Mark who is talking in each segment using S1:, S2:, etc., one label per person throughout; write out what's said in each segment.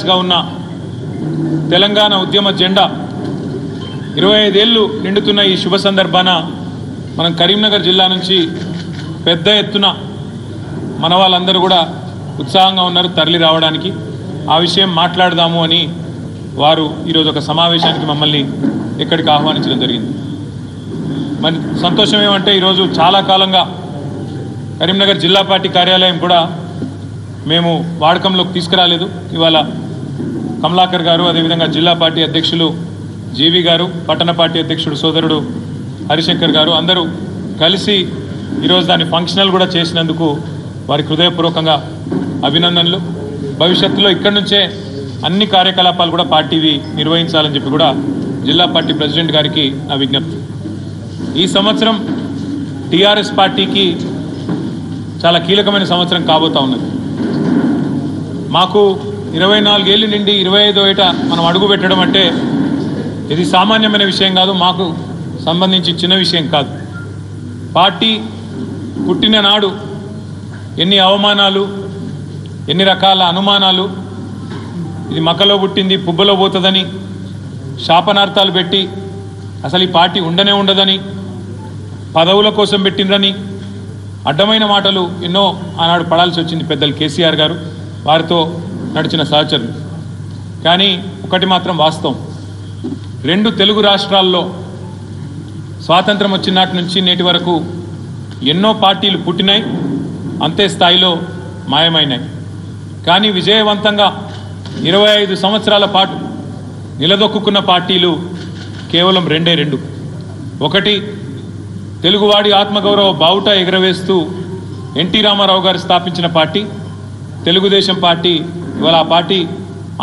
S1: గా ఉన్న తెలంగాణ ఉద్యమ జెండా 25 ఏళ్లు నిండుతున్న ఈ శుభ సందర్భాన మనం కరీంనగర్ జిల్లా నుంచి పెద్ద ఎత్తున మన వాళ్ళందరూ కూడా ఉత్సాహంగా ఉన్నారు తరలి రావడానికి. ఆ విషయం మాట్లాడదాము అని వారు ఈరోజు ఒక సమావేశానికి మమ్మల్ని ఇక్కడికి ఆహ్వానించడం జరిగింది. మరి సంతోషం ఏమంటే ఈరోజు చాలా కాలంగా కరీంనగర్ జిల్లా పార్టీ కార్యాలయం కూడా మేము వాడకంలోకి తీసుకురాలేదు. ఇవాళ కమలాకర్ గారు, అదేవిధంగా జిల్లా పార్టీ అధ్యక్షులు జీవి గారు, పట్టణ పార్టీ అధ్యక్షుడు సోదరుడు హరిశంకర్ గారు అందరూ కలిసి ఈరోజు దాన్ని ఫంక్షనల్ కూడా చేసినందుకు వారికి హృదయపూర్వకంగా అభినందనలు. భవిష్యత్తులో ఇక్కడి నుంచే అన్ని కార్యకలాపాలు కూడా పార్టీవి నిర్వహించాలని చెప్పి కూడా జిల్లా పార్టీ ప్రెసిడెంట్ గారికి నా విజ్ఞప్తి. ఈ సంవత్సరం టీఆర్ఎస్ పార్టీకి చాలా కీలకమైన సంవత్సరం కాబోతా ఉన్నది. మాకు 24 ఏళ్ళ నుండి 25వ ఏట మనం అడుగు పెట్టడం అంటే ఇది సామాన్యమైన విషయం కాదు, మాకు సంబంధించి చిన్న విషయం కాదు. పార్టీ పుట్టిన నాడు ఎన్ని అవమానాలు, ఎన్ని రకాల అనుమానాలు, ఇది మక్కలో పుట్టింది పుబ్బలో పోతుందని శాపనార్థాలు పెట్టి అసలు ఈ పార్టీ ఉండనే ఉండదని, పదవుల కోసం పెట్టిందని అడ్డమైన మాటలు ఎన్నో ఆనాడు పడాల్సి వచ్చింది పెద్దలు కేసీఆర్ గారు, వారితో నడిచిన సహచరులు. కానీ ఒకటి మాత్రం వాస్తవం, 2 తెలుగు రాష్ట్రాల్లో స్వాతంత్రం వచ్చినాటి నుంచి నేటి వరకు ఎన్నో పార్టీలు పుట్టినాయి, అంతే స్థాయిలో మాయమైనాయి. కానీ విజయవంతంగా 25 సంవత్సరాల పాటు నిలదొక్కున్న పార్టీలు కేవలం 2. ఒకటి తెలుగువాడి ఆత్మగౌరవ బావుట ఎగరవేస్తూ ఎన్టీ రామారావు గారు స్థాపించిన పార్టీ తెలుగుదేశం పార్టీ. ఇవాళ ఆ పార్టీ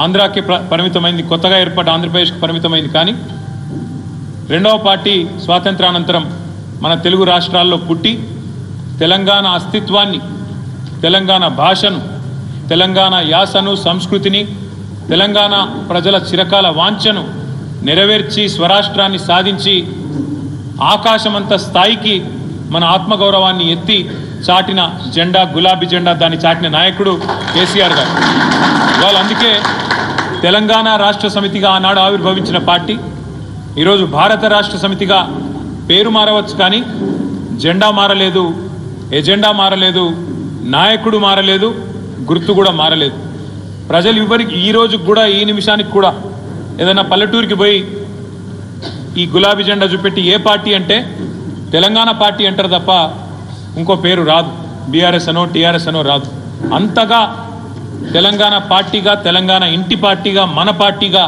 S1: ఆంధ్రాకి పరిమితమైంది, కొత్తగా ఏర్పడ్డ ఆంధ్రప్రదేశ్కి పరిమితమైంది. కానీ రెండవ పార్టీ స్వాతంత్రానంతరం మన తెలుగు రాష్ట్రాల్లో పుట్టి తెలంగాణ అస్తిత్వాన్ని, తెలంగాణ భాషను, తెలంగాణ యాసను, సంస్కృతిని, తెలంగాణ ప్రజల చిరకాల వాంఛను నెరవేర్చి స్వరాష్ట్రాన్ని సాధించి ఆకాశమంత స్థాయికి మన ఆత్మగౌరవాన్ని ఎత్తి చాటిన జెండా, గులాబీ జెండా, దాన్ని చాటిన నాయకుడు కేసీఆర్ గారు. వాళ్ళు అందుకే తెలంగాణ రాష్ట్ర సమితిగా ఆనాడు ఆవిర్భవించిన పార్టీ ఈరోజు భారత రాష్ట్ర సమితిగా పేరు మారవచ్చు, కానీ జెండా మారలేదు, ఎజెండా మారలేదు, నాయకుడు మారలేదు, గుర్తు కూడా మారలేదు. ప్రజలు ఎవరికి ఈ రోజు కూడా, ఈ నిమిషానికి కూడా ఏదైనా పల్లెటూరికి పోయి ఈ గులాబీ జెండా చూపెట్టి ఏ పార్టీ అంటే తెలంగాణ పార్టీ అంటారు తప్ప ఇంకో పేరు రాదు, బీఆర్ఎస్ అనో టీఆర్ఎస్ అనో రాదు. అంతగా తెలంగాణ పార్టీగా, తెలంగాణ ఇంటి పార్టీగా, మన పార్టీగా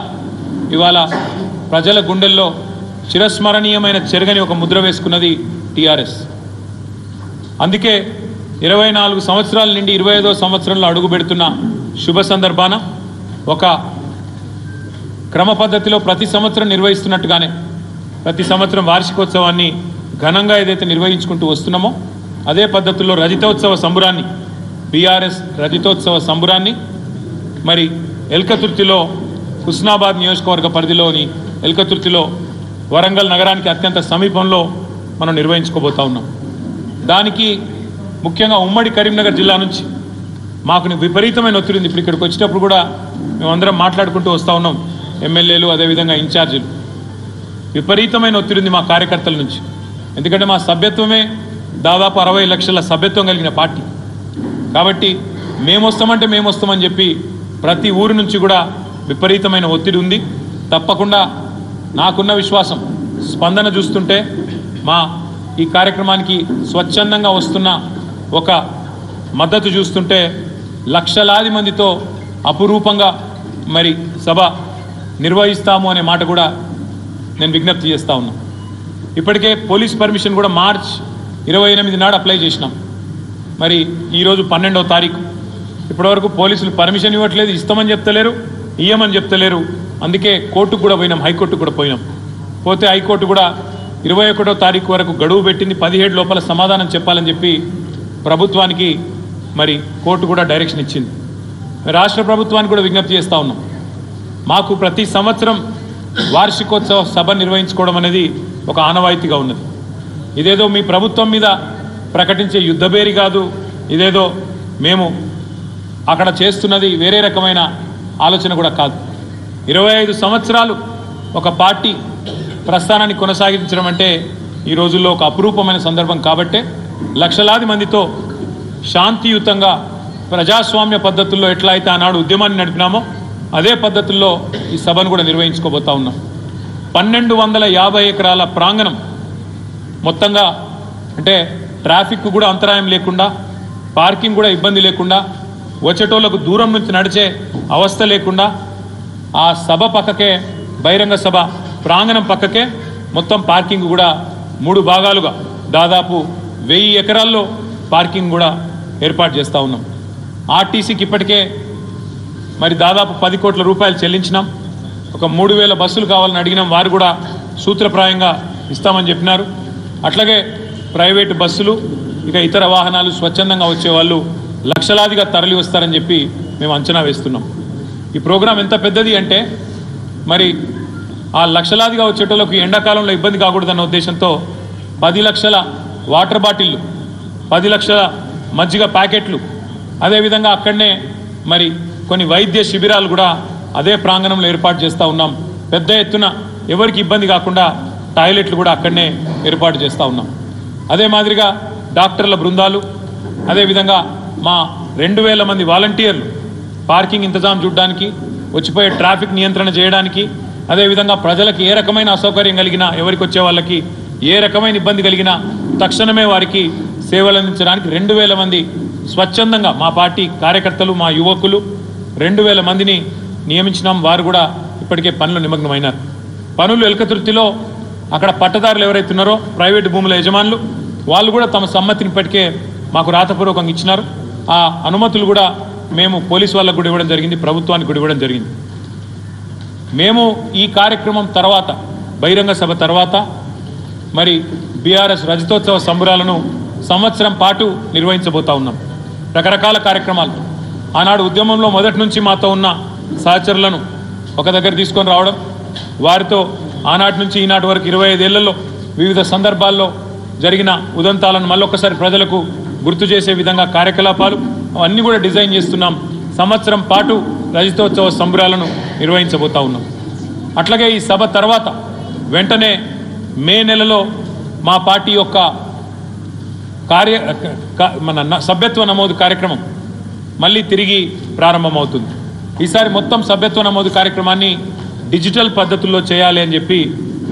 S1: ఇవాళ ప్రజల గుండెల్లో చిరస్మరణీయమైన చెరగని ఒక ముద్ర వేసుకున్నది టీఆర్ఎస్. అందుకే 24 సంవత్సరాల నుండి 25వ సంవత్సరంలో అడుగు పెడుతున్న శుభ సందర్భాన ఒక క్రమ పద్ధతిలో ప్రతి సంవత్సరం నిర్వహిస్తున్నట్టుగానే ప్రతి సంవత్సరం వార్షికోత్సవాన్ని ఘనంగా ఏదైతే నిర్వహించుకుంటూ వస్తున్నామో అదే పద్ధతుల్లో రజతోత్సవ సంబురాన్ని, బీఆర్ఎస్ రజతోత్సవ సంబురాన్ని మరి ఎల్కతుర్తిలో, హుస్నాబాద్ నియోజకవర్గ పరిధిలోని ఎల్కతుర్తిలో వరంగల్ నగరానికి అత్యంత సమీపంలో మనం నిర్వహించుకోబోతా ఉన్నాం. దానికి ముఖ్యంగా ఉమ్మడి కరీంనగర్ జిల్లా నుంచి మాకు విపరీతమైన ఒత్తిడి ఉంది. ఇప్పుడు ఇక్కడికి వచ్చేటప్పుడు కూడా మేమందరం మాట్లాడుకుంటూ వస్తూ ఉన్నాం, ఎమ్మెల్యేలు అదేవిధంగా ఇన్ఛార్జీలు. విపరీతమైన ఒత్తిడి ఉంది మా కార్యకర్తల నుంచి. ఎందుకంటే మా సభ్యత్వమే దాదాపు 60 లక్షల సభ్యత్వం కలిగిన పార్టీ. కాబట్టి మేము వస్తామని చెప్పి ప్రతి ఊరు నుంచి కూడా విపరీతమైన ఒత్తిడి ఉంది. తప్పకుండా నాకున్న విశ్వాసం, స్పందన చూస్తుంటే, మా ఈ కార్యక్రమానికి స్వచ్ఛందంగా వస్తున్న ఒక మద్దతు చూస్తుంటే లక్షలాది మందితో అపురూపంగా మరి సభ నిర్వహిస్తాము అనే మాట కూడా నేను విజ్ఞప్తి చేస్తూ ఉన్నా. ఇప్పటికే పోలీస్ పర్మిషన్ కూడా మార్చ్ 28 నాడు అప్లై చేసినాం. మరి ఈరోజు 12వ తారీఖు, ఇప్పటివరకు పోలీసులు పర్మిషన్ ఇవ్వట్లేదు, ఇస్తామని చెప్తలేరు, ఇయ్యమని చెప్తలేరు. అందుకే కోర్టుకు కూడా పోయినాం, హైకోర్టుకు కూడా పోయినాం. పోతే హైకోర్టు కూడా 21వ తారీఖు వరకు గడువు పెట్టింది, 17 లోపల సమాధానం చెప్పాలని చెప్పి ప్రభుత్వానికి మరి కోర్టు కూడా డైరెక్షన్ ఇచ్చింది. రాష్ట్ర ప్రభుత్వానికి కూడా విజ్ఞప్తి చేస్తూ ఉన్నాం, మాకు ప్రతి సంవత్సరం వార్షికోత్సవ సభ నిర్వహించుకోవడం అనేది ఒక ఆనవాయితీగా ఉన్నది. ఇదేదో మీ ప్రభుత్వం మీద ప్రకటించే యుద్ధబేరి కాదు, ఇదేదో మేము అక్కడ చేస్తున్నది వేరే రకమైన ఆలోచన కూడా కాదు. 25 సంవత్సరాలు ఒక పార్టీ ప్రస్థానాన్ని కొనసాగించడం అంటే ఈ రోజుల్లో ఒక అపురూపమైన సందర్భం. కాబట్టే లక్షలాది మందితో శాంతియుతంగా ప్రజాస్వామ్య పద్ధతుల్లో ఎట్లా అయితే ఆనాడు ఉద్యమాన్ని నడిపినామో అదే పద్ధతుల్లో ఈ సభను కూడా నిర్వహించుకోబోతా ఉన్నాం. 1250 ఎకరాల ప్రాంగణం మొత్తంగా, అంటే ట్రాఫిక్ కూడా అంతరాయం లేకుండా, పార్కింగ్ కూడా ఇబ్బంది లేకుండా, వచ్చేటోళ్లకు దూరం నుంచి నడిచే అవస్థ లేకుండా ఆ సభ పక్కకే, బహిరంగ సభ ప్రాంగణం పక్కకే మొత్తం పార్కింగ్ కూడా 3 భాగాలుగా దాదాపు 1000 ఎకరాల్లో పార్కింగ్ కూడా ఏర్పాటు చేస్తూ ఉన్నాం. ఆర్టీసీకి ఇప్పటికే మరి దాదాపు 10 కోట్ల రూపాయలు చెల్లించినాం. ఒక 3000 బస్సులు కావాలని అడిగినాం, వారు కూడా సూత్రప్రాయంగా ఇస్తామని చెప్పినారు. అట్లాగే ప్రైవేటు బస్సులు, ఇక ఇతర వాహనాలు స్వచ్ఛందంగా వచ్చేవాళ్ళు లక్షలాదిగా తరలి వస్తారని చెప్పి మేము అంచనా వేస్తున్నాం. ఈ ప్రోగ్రాం ఎంత పెద్దది అంటే మరి ఆ లక్షలాదిగా వచ్చేటోళ్ళకు ఎండాకాలంలో ఇబ్బంది కాకూడదన్న ఉద్దేశంతో 10 లక్షల వాటర్ బాటిళ్ళు, 10 లక్షల మజ్జిగ ప్యాకెట్లు, అదేవిధంగా అక్కడనే మరి కొన్ని వైద్య శిబిరాలు కూడా అదే ప్రాంగణంలో ఏర్పాటు చేస్తూ ఉన్నాం. పెద్ద ఎత్తున ఎవరికి ఇబ్బంది కాకుండా టాయిలెట్లు కూడా అక్కడనే ఏర్పాటు చేస్తూ ఉన్నాం. అదే మాదిరిగా డాక్టర్ల బృందాలు, అదేవిధంగా మా 2000 మంది వాలంటీర్లు పార్కింగ్ ఇంతజాం చూడడానికి, వచ్చిపోయే ట్రాఫిక్ నియంత్రణ చేయడానికి, అదేవిధంగా ప్రజలకు ఏ రకమైన అసౌకర్యం కలిగినా, ఎవరికి వచ్చే వాళ్ళకి ఏ రకమైన ఇబ్బంది కలిగినా తక్షణమే వారికి సేవలు అందించడానికి 2000 మంది స్వచ్ఛందంగా మా పార్టీ కార్యకర్తలు, మా యువకులు 2000 మందిని నియమించినాం. వారు కూడా ఇప్పటికే పనులు నిమగ్నమైనారు. పనులు ఎలకతుర్తిలో అక్కడ పట్టదారులు ఎవరైతే ఉన్నారో ప్రైవేటు భూముల యజమానులు, వాళ్ళు కూడా తమ సమ్మతిని ఇప్పటికే మాకు రాతపూర్వకంగా ఇచ్చినారు. ఆ అనుమతులు కూడా మేము పోలీసు వాళ్ళకు కూడా ఇవ్వడం జరిగింది, ప్రభుత్వానికి కూడా ఇవ్వడం జరిగింది. మేము ఈ కార్యక్రమం తర్వాత, బహిరంగ సభ తర్వాత మరి బీఆర్ఎస్ రజతోత్సవ సంబరాలను సంవత్సరం పాటు నిర్వహించబోతా ఉన్నాం. రకరకాల కార్యక్రమాలు, ఆనాడు ఉద్యమంలో మొదటి నుంచి మాతో ఉన్న సహచరులను ఒక దగ్గర తీసుకొని రావడం, వారితో ఆనాటి నుంచి ఈనాటి వరకు 25 ఏళ్లలో వివిధ సందర్భాల్లో జరిగిన ఉదంతాలను మళ్ళొక్కసారి ప్రజలకు గుర్తు చేసే విధంగా కార్యకలాపాలు అవన్నీ కూడా డిజైన్ చేస్తున్నాం. సంవత్సరం పాటు రజతోత్సవ సంబరాలను నిర్వహించబోతా ఉన్నాం. అట్లాగే ఈ సభ తర్వాత వెంటనే మే నెలలో మా పార్టీ యొక్క సభ్యత్వ నమోదు కార్యక్రమం మళ్ళీ తిరిగి ప్రారంభమవుతుంది. ఈసారి మొత్తం సభ్యత్వ నమోదు కార్యక్రమాన్ని డిజిటల్ పద్ధతుల్లో చేయాలి అని చెప్పి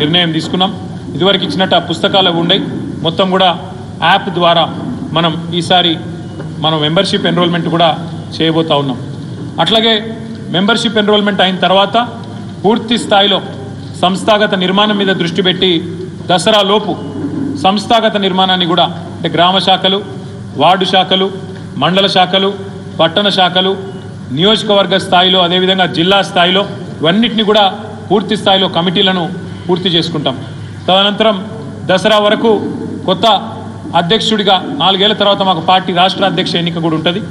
S1: నిర్ణయం తీసుకున్నాం. ఇదివరకు ఇచ్చినట్టు ఆ పుస్తకాలు ఉండయి, మొత్తం కూడా యాప్ ద్వారా ఈసారి మనం మెంబర్షిప్ ఎన్రోల్మెంట్ కూడా చేయబోతా ఉన్నాం. అట్లాగే మెంబర్షిప్ ఎన్రోల్మెంట్ అయిన తర్వాత పూర్తి స్థాయిలో సంస్థాగత నిర్మాణం మీద దృష్టి పెట్టి దసరా లోపు సంస్థాగత నిర్మాణాన్ని కూడా, అంటే గ్రామ శాఖలు, వార్డు శాఖలు, మండల శాఖలు, పట్టణ శాఖలు, నియోజకవర్గ స్థాయిలో, అదేవిధంగా జిల్లా స్థాయిలో ఇవన్నిటిని కూడా పూర్తి స్థాయిలో కమిటీలను పూర్తి చేసుకుంటాం. తదనంతరం దసరా వరకు కొత్త అధ్యక్షుడిగా 4 ఏళ్ల తర్వాత మాకు పార్టీ రాష్ట్ర అధ్యక్ష ఎన్నిక కూడా ఉంటుంది.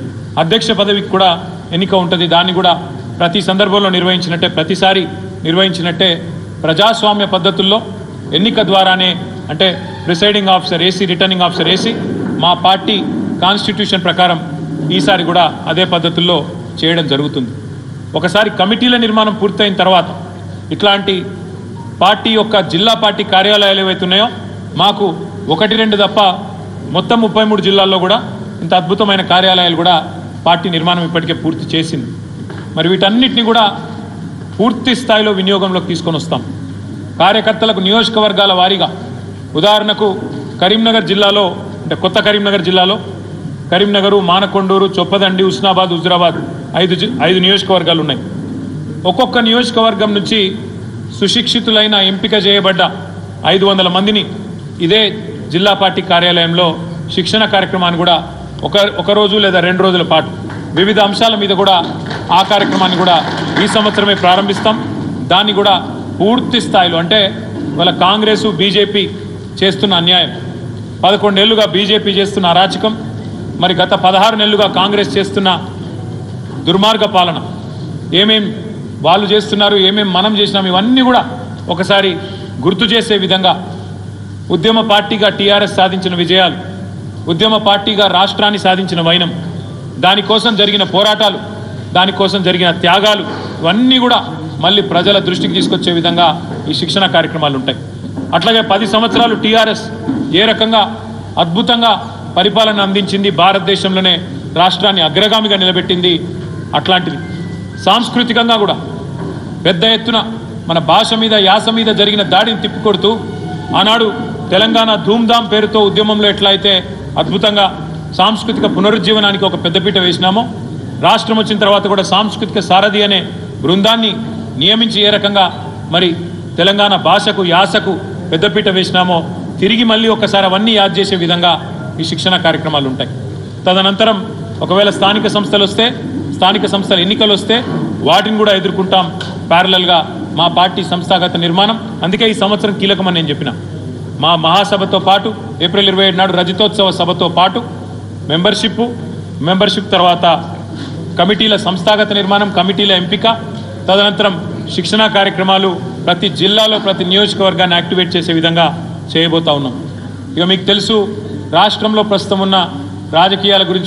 S1: అధ్యక్ష పదవికి కూడా ఎన్నిక ఉంటుంది. దాన్ని కూడా ప్రతి సందర్భంలో నిర్వహించినట్టే, ప్రతిసారి నిర్వహించినట్టే ప్రజాస్వామ్య పద్ధతుల్లో ఎన్నిక ద్వారానే, అంటే presiding officer AC, returning officer AC, మా పార్టీ కాన్స్టిట్యూషన్ ప్రకారం ఈసారి కూడా అదే పద్ధతుల్లో చేయడం జరుగుతుంది. ఒకసారి కమిటీల నిర్మాణం పూర్తయిన తర్వాత ఇట్లాంటి పార్టీ యొక్క జిల్లా పార్టీ కార్యాలయాలు ఏవైతే ఉన్నాయో మాకు 1-2 తప్ప మొత్తం 33 జిల్లాల్లో కూడా ఇంత అద్భుతమైన కార్యాలయాలు కూడా పార్టీ నిర్మాణం ఇప్పటికే పూర్తి చేసింది. మరి వీటన్నిటిని కూడా పూర్తి స్థాయిలో వినియోగంలోకి తీసుకొని వస్తాం. కార్యకర్తలకు నియోజకవర్గాల వారీగా, ఉదాహరణకు కరీంనగర్ జిల్లాలో, అంటే కొత్త కరీంనగర్ జిల్లాలో కరీంనగరు, మానకొండూరు, చొప్పదండి, హుస్నాబాద్, హుజురాబాద్ 5 నియోజకవర్గాలు ఉన్నాయి. ఒక్కొక్క నియోజకవర్గం నుంచి సుశిక్షితులైన ఎంపిక చేయబడ్డ 500 మందిని ఇదే జిల్లా పార్టీ కార్యాలయంలో శిక్షణ కార్యక్రమాన్ని కూడా ఒక రోజు లేదా 2 రోజుల పాటు వివిధ అంశాల మీద కూడా ఆ కార్యక్రమాన్ని కూడా ఈ సంవత్సరమే ప్రారంభిస్తాం. దాన్ని కూడా పూర్తి స్థాయిలో, అంటే వాళ్ళ కాంగ్రెసు బీజేపీ చేస్తున్న అన్యాయం, 11 ఏళ్లుగా బీజేపీ చేస్తున్న అరాచకం, మరి గత 16 నెలలుగా కాంగ్రెస్ చేస్తున్న దుర్మార్గ పాలన, ఏమేం వాళ్ళు చేస్తున్నారు, ఏమేం మనం చేసినాం, ఇవన్నీ కూడా ఒకసారి గుర్తు చేసే విధంగా ఉద్యమ పార్టీగా టీఆర్ఎస్ సాధించిన విజయాలు, ఉద్యమ పార్టీగా రాష్ట్రాన్ని సాధించిన వైనం, దానికోసం జరిగిన పోరాటాలు, దానికోసం జరిగిన త్యాగాలు ఇవన్నీ కూడా మళ్ళీ ప్రజల దృష్టికి తీసుకొచ్చే విధంగా ఈ శిక్షణ కార్యక్రమాలు ఉంటాయి. అట్లాగే 10 సంవత్సరాలు టీఆర్ఎస్ ఏ రకంగా అద్భుతంగా పరిపాలన అందించింది, భారతదేశంలోనే రాష్ట్రాన్ని అగ్రగామిగా నిలబెట్టింది. అట్లాంటిది సాంస్కృతికంగా కూడా పెద్ద ఎత్తున మన భాష మీద, యాస మీద జరిగిన దాడిని తిప్పికొడుతూ ఆనాడు తెలంగాణ ధూమ్ధామ్ పేరుతో ఉద్యమంలో ఎట్లా అయితే అద్భుతంగా సాంస్కృతిక పునరుజ్జీవనానికి ఒక పెద్దపీట వేసినామో, రాష్ట్రం వచ్చిన తర్వాత కూడా సాంస్కృతిక సారథి అనే బృందాన్ని నియమించి ఏ రకంగా మరి తెలంగాణ భాషకు, యాసకు పెద్దపీట వేసినామో, తిరిగి మళ్ళీ ఒకసారి అవన్నీ యాద్ చేసే విధంగా ఈ శిక్షణ కార్యక్రమాలు ఉంటాయి. తదనంతరం ఒకవేళ స్థానిక సంస్థలు వస్తే, స్థానిక సంస్థల ఎన్నికలు వస్తే వాటిని కూడా ఎదుర్కొంటాం. ప్యారలల్గా మా పార్టీ సంస్థాగత నిర్మాణం, అందుకే ఈ సంవత్సరం కీలకమని నేను చెప్పిన. మా మహాసభతో పాటు ఏప్రిల్ 27 నాడు రజతోత్సవ సభతో పాటు మెంబర్షిప్ తర్వాత కమిటీల సంస్థాగత నిర్మాణం, కమిటీల ఎంపిక, తదనంతరం శిక్షణా కార్యక్రమాలు ప్రతి జిల్లాలో, ప్రతి నియోజకవర్గాన్ని యాక్టివేట్ చేసే విధంగా చేయబోతా ఉన్నాం. ఇక మీకు తెలుసు, రాష్ట్రంలో ప్రస్తుతం ఉన్న రాజకీయాల గురించి